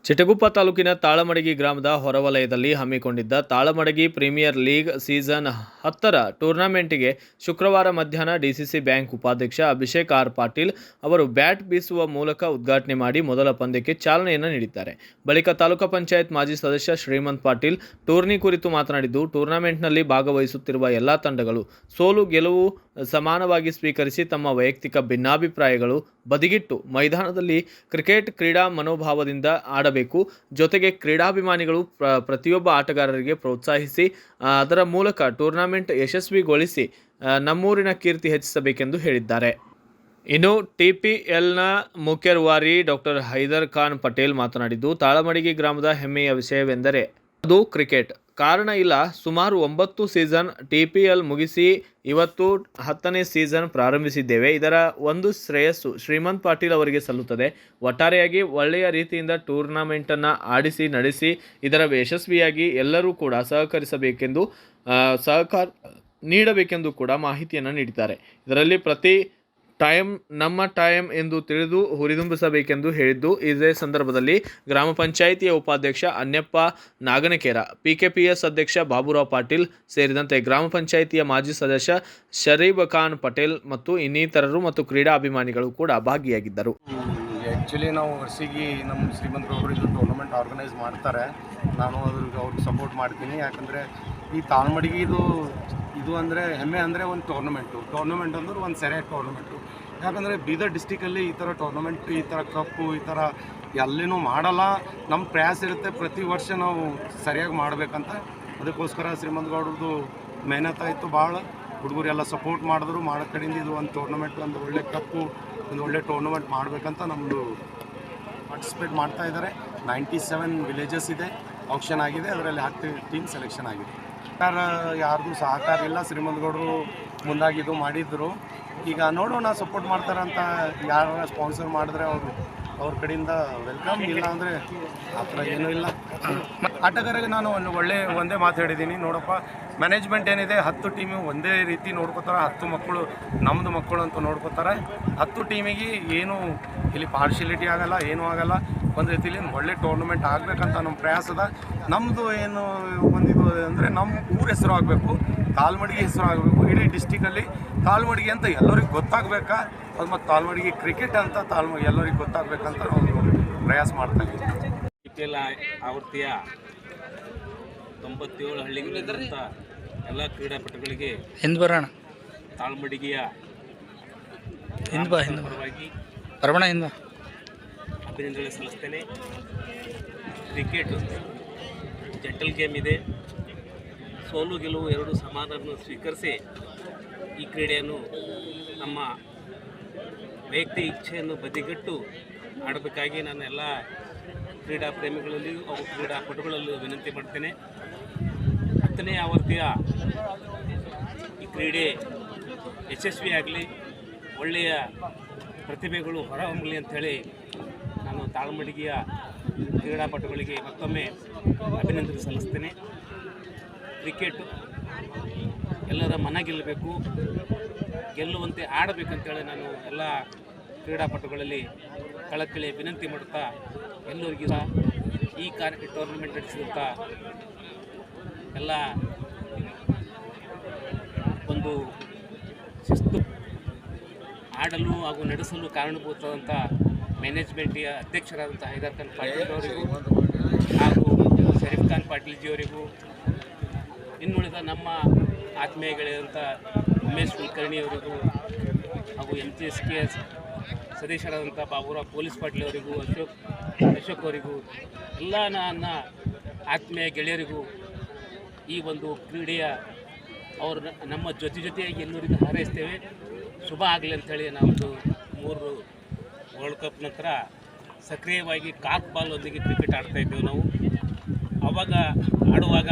ಚಿಟಗುಪ್ಪ ತಾಲೂಕಿನ ತಾಳಮಡಗಿ ಗ್ರಾಮದ ಹೊರವಲಯದಲ್ಲಿ ಹಮ್ಮಿಕೊಂಡಿದ್ದ ತಾಳಮಡಗಿ ಪ್ರೀಮಿಯರ್ ಲೀಗ್ ಸೀಸನ್ 10ರ ಟೂರ್ನಮೆಂಟ್ಗೆ ಶುಕ್ರವಾರ ಮಧ್ಯಾಹ್ನ ಡಿಸಿಸಿ ಬ್ಯಾಂಕ್ ಉಪಾಧ್ಯಕ್ಷ ಅಭಿಷೇಕ್ ಆರ್ ಪಾಟೀಲ್ ಅವರು ಬ್ಯಾಟ್ ಬೀಸುವ ಮೂಲಕ ಉದ್ಘಾಟನೆ ಮಾಡಿ ಮೊದಲ ಪಂದ್ಯಕ್ಕೆ ಚಾಲನೆಯನ್ನು ನೀಡಿದ್ದಾರೆ. ಬಳಿಕ ತಾಲೂಕು ಪಂಚಾಯತ್ ಮಾಜಿ ಸದಸ್ಯ ಶ್ರೀಮಂತ್ ಪಾಟೀಲ್ ಟೂರ್ನಿ ಕುರಿತು ಮಾತನಾಡಿದ್ದು, ಟೂರ್ನಮೆಂಟ್ನಲ್ಲಿ ಭಾಗವಹಿಸುತ್ತಿರುವ ಎಲ್ಲಾ ತಂಡಗಳು ಸೋಲು ಗೆಲುವು ಸಮಾನವಾಗಿ ಸ್ವೀಕರಿಸಿ ತಮ್ಮ ವೈಯಕ್ತಿಕ ಭಿನ್ನಾಭಿಪ್ರಾಯಗಳು ಬದಿಗಿಟ್ಟು ಮೈದಾನದಲ್ಲಿ ಕ್ರಿಕೆಟ್ ಕ್ರೀಡಾ ಮನೋಭಾವದಿಂದ ಆಡಬೇಕು. ಜೊತೆಗೆ ಕ್ರೀಡಾಭಿಮಾನಿಗಳು ಪ್ರತಿಯೊಬ್ಬ ಆಟಗಾರರಿಗೆ ಪ್ರೋತ್ಸಾಹಿಸಿ ಅದರ ಮೂಲಕ ಟೂರ್ನಮೆಂಟ್ ಯಶಸ್ವಿಗೊಳಿಸಿ ನಮ್ಮೂರಿನ ಕೀರ್ತಿ ಹೆಚ್ಚಿಸಬೇಕೆಂದು ಹೇಳಿದ್ದಾರೆ. ಇನ್ನು ಟಿಪಿಎಲ್ನ ಮುಖ್ಯ ರೂವಾರಿ ಡಾಕ್ಟರ್ ಹೈದರ್ ಖಾನ್ ಪಟೇಲ್ ಮಾತನಾಡಿದ್ದು, ತಾಳಮಡಗಿ ಗ್ರಾಮದ ಹೆಮ್ಮೆಯ ವಿಷಯವೆಂದರೆ ಅದು ಕ್ರಿಕೆಟ್. ಕಾರಣ ಇಲ್ಲ, ಸುಮಾರು 9 ಸೀಸನ್ ಟಿಪಿಎಲ್ ಮುಗಿಸಿ ಇವತ್ತು 10ನೇ ಸೀಸನ್ ಪ್ರಾರಂಭಿಸಿದ್ದೇವೆ. ಇದರ ಒಂದು ಶ್ರೇಯಸ್ಸು ಶ್ರೀಮಂತ್ ಪಾಟೀಲ್ ಅವರಿಗೆ ಸಲ್ಲುತ್ತದೆ. ಒಟ್ಟಾರೆಯಾಗಿ ಒಳ್ಳೆಯ ರೀತಿಯಿಂದ ಟೂರ್ನಮೆಂಟನ್ನು ಆಡಿಸಿ ನಡೆಸಿ ಇದರ ಯಶಸ್ವಿಯಾಗಿ ಎಲ್ಲರೂ ಕೂಡ ಸಹಕಾರ ನೀಡಬೇಕೆಂದು ಕೂಡ ಮಾಹಿತಿಯನ್ನು ನೀಡಿದ್ದಾರೆ. ಇದರಲ್ಲಿ ಪ್ರತಿ ಟೈಮ್ ನಮ್ಮ ಟೈಮ್ ಎಂದು ತಿಳಿದು ಹುರಿದುಂಬಿಸಬೇಕೆಂದು ಹೇಳಿದ್ದು, ಇದೇ ಸಂದರ್ಭದಲ್ಲಿ ಗ್ರಾಮ ಪಂಚಾಯಿತಿಯ ಉಪಾಧ್ಯಕ್ಷ ಅನ್ಯಪ್ಪ ನಾಗನಕೇರ, ಪಿಕೆಪಿಎಸ್ ಅಧ್ಯಕ್ಷ ಬಾಬುರಾವ್ ಪಾಟೀಲ್ ಸೇರಿದಂತೆ ಗ್ರಾಮ ಪಂಚಾಯಿತಿಯ ಮಾಜಿ ಸದಸ್ಯ ಶರೀಬ್ ಖಾನ್ ಪಟೇಲ್ ಮತ್ತು ಇನ್ನಿತರರು ಮತ್ತು ಕ್ರೀಡಾ ಅಭಿಮಾನಿಗಳು ಕೂಡ ಭಾಗಿಯಾಗಿದ್ದರು. ಆ್ಯಕ್ಚುಲಿ ನಾವು ವರ್ಷಿಗೆ ನಮ್ಮ ಶ್ರೀಮಂತ್ ಗೌಡರು ಇದು ಟೂರ್ನಮೆಂಟ್ ಆರ್ಗನೈಸ್ ಮಾಡ್ತಾರೆ. ನಾನು ಅವ್ರಿಗೆ ಸಪೋರ್ಟ್ ಮಾಡ್ತೀನಿ. ಯಾಕಂದರೆ ಈ ತಾಳಮಡಗಿ ಇದು ಅಂದರೆ ಹೆಮ್ಮೆ ಅಂದರೆ ಒಂದು ಟೂರ್ನಮೆಂಟ್ ಅಂದ್ರೆ ಒಂದು ಸರಿಯಾದ ಟೂರ್ನಮೆಂಟು. ಯಾಕಂದರೆ ಬೀದರ್ ಡಿಸ್ಟಿಕಲ್ಲಿ ಈ ಥರ ಟೂರ್ನಮೆಂಟ್, ಈ ಥರ ಕಪ್ಪು, ಈ ಥರ ಎಲ್ಲಿನೂ ಮಾಡಲ್ಲ. ನಮ್ಮ ಪ್ರಯಾಸ ಇರುತ್ತೆ ಪ್ರತಿ ವರ್ಷ ನಾವು ಸರಿಯಾಗಿ ಮಾಡಬೇಕಂತ. ಅದಕ್ಕೋಸ್ಕರ ಶ್ರೀಮಂತ್ ಗೌಡ್ರದ್ದು ಮೆಹನತ್ತಾಯಿತು ಭಾಳ. ಹುಡುಗರೆಲ್ಲ ಸಪೋರ್ಟ್ ಮಾಡಿದ್ರು. ಮಾಡೋ ಕಡೆಯಿಂದ ಇದು ಒಂದು ಟೂರ್ನಮೆಂಟ್, ಒಂದು ಒಳ್ಳೆ ಕಪ್ಪು, ಒಂದು ಒಳ್ಳೆ ಟೂರ್ನಮೆಂಟ್ ಮಾಡಬೇಕಂತ ನಮ್ಮದು ಪಾರ್ಟಿಸಿಪೇಟ್ ಮಾಡ್ತಾ ಇದ್ದಾರೆ. 97 ವಿಲೇಜಸ್ ಇದೆ, ಆಪ್ಷನ್ ಆಗಿದೆ. ಅದರಲ್ಲಿ 10 ಟೀಮ್ ಸೆಲೆಕ್ಷನ್ ಆಗಿದೆ. ಯಾರ್ದು ಸಹಕಾರ ಇಲ್ಲ. ಶ್ರೀಮಂತ್ ಗೌಡರು ಮುಂದಾಗಿ ಇದು ಮಾಡಿದ್ರು. ಈಗ ನೋಡೋಣ, ಸಪೋರ್ಟ್ ಮಾಡ್ತಾರಂತ. ಯಾರು ಸ್ಪಾನ್ಸರ್ ಮಾಡಿದ್ರೆ ಅವ್ರ ಕಡೆಯಿಂದ ವೆಲ್ಕಮ್. ಇಲ್ಲ ಅಂದರೆ ಆ ಥರ ಏನೂ ಇಲ್ಲ. ಆಟಗಾರರಿಗೆ ನಾನು ಒಂದೇ ಮಾತು ಹೇಳಿದ್ದೀನಿ, ನೋಡಪ್ಪ, ಮ್ಯಾನೇಜ್ಮೆಂಟ್ ಏನಿದೆ 10 ಟೀಮು ಒಂದೇ ರೀತಿ ನೋಡ್ಕೋತಾರೆ. 10 ಮಕ್ಕಳು ನಮ್ಮದು ಮಕ್ಕಳು ಅಂತ ನೋಡ್ಕೋತಾರೆ. 10 ಟೀಮಿಗೆ ಏನು ಇಲ್ಲಿ ಪಾರ್ಶಿಯಾಲಿಟಿ ಆಗಲ್ಲ, ಏನೂ ಆಗಲ್ಲ. ಒಂದು ರೀತಿಯಲ್ಲಿ ಒಳ್ಳೆ ಟೂರ್ನಮೆಂಟ್ ಆಗಬೇಕಂತ ನಮ್ಮ ಪ್ರಯಾಸದ. ನಮ್ಮದು ಏನು ಒಂದಿದು ಅಂದರೆ ನಮ್ಮ ಊರ ಹೆಸರು ಆಗಬೇಕು, ತಾಳಮಡಗಿ ಹೆಸರು ಆಗಬೇಕು. ಇಡೀ ಡಿಸ್ಟಿಕಲ್ಲಿ ತಾಳಮಡಗಿ ಅಂತ ಎಲ್ಲರಿಗೂ ಗೊತ್ತಾಗಬೇಕಾ, ಅದು ಮತ್ತು ತಾಳಮಡಗಿ ಕ್ರಿಕೆಟ್ ಅಂತ ಎಲ್ಲರಿಗೂ ಗೊತ್ತಾಗಬೇಕಂತ ನಾವು ಪ್ರಯಾಸ ಮಾಡ್ತಾ ಇದ್ದೀವಿ. ಟಿಪಿಎಲ್ ಆವೃತ್ತಿಯ 97 ಹಳ್ಳಿಗಳಿಂದ ಎಲ್ಲ ಕ್ರೀಡಾಪಟುಗಳಿಗೆ ತಾಳಮಡಗಿಯ ಪರವಾಗಿ ಅಭಿನಂದನೆ ಸಲ್ಲಿಸ್ತೇನೆ. ಕ್ರಿಕೆಟ್ ಜಂಟಲ್ ಗೇಮ್ ಇದೆ. ಸೋಲು ಗೆಲುವು ಎರಡು ಸಮಾನವನ್ನು ಸ್ವೀಕರಿಸಿ ಈ ಕ್ರೀಡೆಯನ್ನು ನಮ್ಮ ವೈಯಕ್ತಿಕ ಇಚ್ಛೆಯನ್ನು ಬದಿಗಟ್ಟು ಆಡಬೇಕಾಗಿ ನಾನು ಎಲ್ಲ ಕ್ರೀಡಾ ಪ್ರೇಮಿಗಳಲ್ಲಿಯೂ ಹಾಗೂ ಕ್ರೀಡಾಪಟುಗಳಲ್ಲೂ ವಿನಂತಿ ಮಾಡ್ತೇನೆ. 10ನೇ ಆವೃತ್ತಿಯ ಈ ಕ್ರೀಡೆ ಯಶಸ್ವಿಯಾಗಲಿ, ಒಳ್ಳೆಯ ಪ್ರತಿಭೆಗಳು ಹೊರಹೊಮ್ಮಲಿ ಅಂಥೇಳಿ ನಾನು ತಾಳಮಡಗಿಯ ಕ್ರೀಡಾಪಟುಗಳಿಗೆ ಮತ್ತೊಮ್ಮೆ ಅಭಿನಂದನೆ ಸಲ್ಲಿಸ್ತೇನೆ. ಕ್ರಿಕೆಟು ಎಲ್ಲರ ಮನ ಗೆಲ್ಲುವಂತೆ ಆಡಬೇಕಂತೇಳಿ ನಾನು ಎಲ್ಲ ಕ್ರೀಡಾಪಟುಗಳಲ್ಲಿ ಕಳಕಳಿ ವಿನಂತಿ ಮಾಡುತ್ತಾ, ಎಲ್ಲರಿಗೂ ಈ ಟೂರ್ನಮೆಂಟ್ ನಡೆಸಿದಂಥ ಎಲ್ಲ ಒಂದು ಶಿಸ್ತು ಆಡಲು ಹಾಗೂ ನಡೆಸಲು ಕಾರಣಭೂತವಾದಂಥ ಮ್ಯಾನೇಜ್ಮೆಂಟಿಯ ಅಧ್ಯಕ್ಷರಾದಂಥ ಹೈದರ್ ಖಾನ್ ಪಾಟೀಲ್ ಅವರಿಗೂ ಹಾಗೂ ಶರೀಫ್ ಖಾನ್ ಪಾಟೀಲ್ ಜಿಯವರಿಗೂ, ಇನ್ನುಳಿದ ನಮ್ಮ ಆತ್ಮೀಯ ಗೆಳೆಯರಂಥ ಉಮೇಶ್ ಕುಲಕರ್ಣಿಯವರಿಗೂ ಹಾಗೂ MGSK ಸದಸ್ಯರಾದಂಥ ಬಾಬುರಾವ್ ಪೊಲೀಸ್ ಪಾಟೀಲ್ ಅವರಿಗೂ, ಅಶೋಕ್ ಅವರಿಗೂ, ಎಲ್ಲ ನನ್ನ ಆತ್ಮೀಯ ಗೆಳೆಯರಿಗೂ ಈ ಒಂದು ಕ್ರೀಡೆಯ ಅವರು ನಮ್ಮ ಜೊತೆಯಾಗಿ ಎಲ್ಲರಿಗೂ ಹಾರೈಸ್ತೇವೆ. ಶುಭ ಆಗಲಿ ಅಂಥೇಳಿ ನಾವೊಂದು 3 ವರ್ಲ್ಡ್ ಕಪ್ ನಂತರ ಸಕ್ರಿಯವಾಗಿ ಕಾಕ್ ಬಾಲ್ನೊಂದಿಗೆ ಕ್ರಿಕೆಟ್ ಆಡ್ತಾಯಿದ್ದೇವೆ. ನಾವು ಆವಾಗ ಆಡುವಾಗ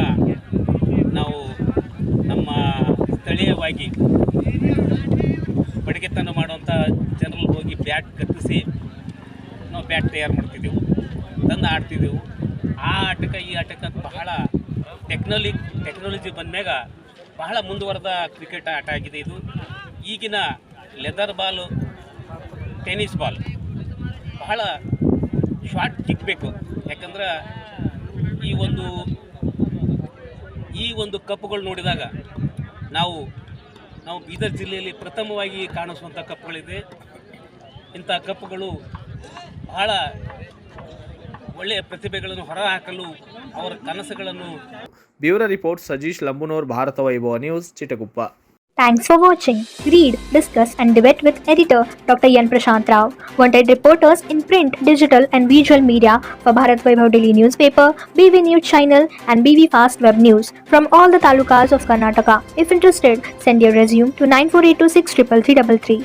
ನಾವು ನಮ್ಮ ಸ್ಥಳೀಯವಾಗಿ ಬಡಿಗೆತನ ಮಾಡುವಂಥ ಜನರಲ್ಲಿ ಹೋಗಿ ಬ್ಯಾಟ್ ಕತ್ತಿಸಿ ನಾವು ಬ್ಯಾಟ್ ತಯಾರು ಮಾಡ್ತಿದ್ದೆವು, ತಂದು ಆಡ್ತಿದ್ದೆವು. ಆ ಆಟಕ್ಕೆ ಈ ಆಟಕ್ಕೆ ಬಹಳ ಟೆಕ್ನಾಲಜಿ ಬಂದ್ಮ್ಯಾಗ ಬಹಳ ಮುಂದುವರೆದ ಕ್ರಿಕೆಟ್ ಆಟ ಆಗಿದೆ ಇದು. ಈಗಿನ ಲೆದರ್ ಬಾಲು, ಟೆನ್ನಿಸ್ ಬಾಲ್ ಬಹಳ ಶಾರ್ಟ್ ಕಿಕ್ ಬೇಕು. ಯಾಕಂದ್ರೆ ಈ ಒಂದು ಕಪ್ಪುಗಳು ನೋಡಿದಾಗ ನಾವು ಬೀದರ್ ಜಿಲ್ಲೆಯಲ್ಲಿ ಪ್ರಥಮವಾಗಿ ಕಾಣಿಸುವಂಥ ಕಪ್ಪುಗಳಿದೆ. ಇಂಥ ಕಪ್ಪುಗಳು ಬಹಳ ಒಳ್ಳೆಯ ಪ್ರತಿಭೆಗಳನ್ನು ಹೊರಹಾಕಲು ಅವರ ಕನಸುಗಳನ್ನು. ಬ್ಯೂರೋ ರಿಪೋರ್ಟ್ ಸಜೀಶ್ ಲಂಬುನೂರ್, ಭಾರತ ವೈಭವ news, Chitguppa. Thanks for watching. Read, discuss, and debate with editor Dr. Yan Prashant Rao. Wanted reporters in print, digital, and visual media for Bharat Vaibhav Daily Newspaper, BV News Channel, and BV Fast Web News from all the talukas of Karnataka. If interested, send your resume to 9482633333.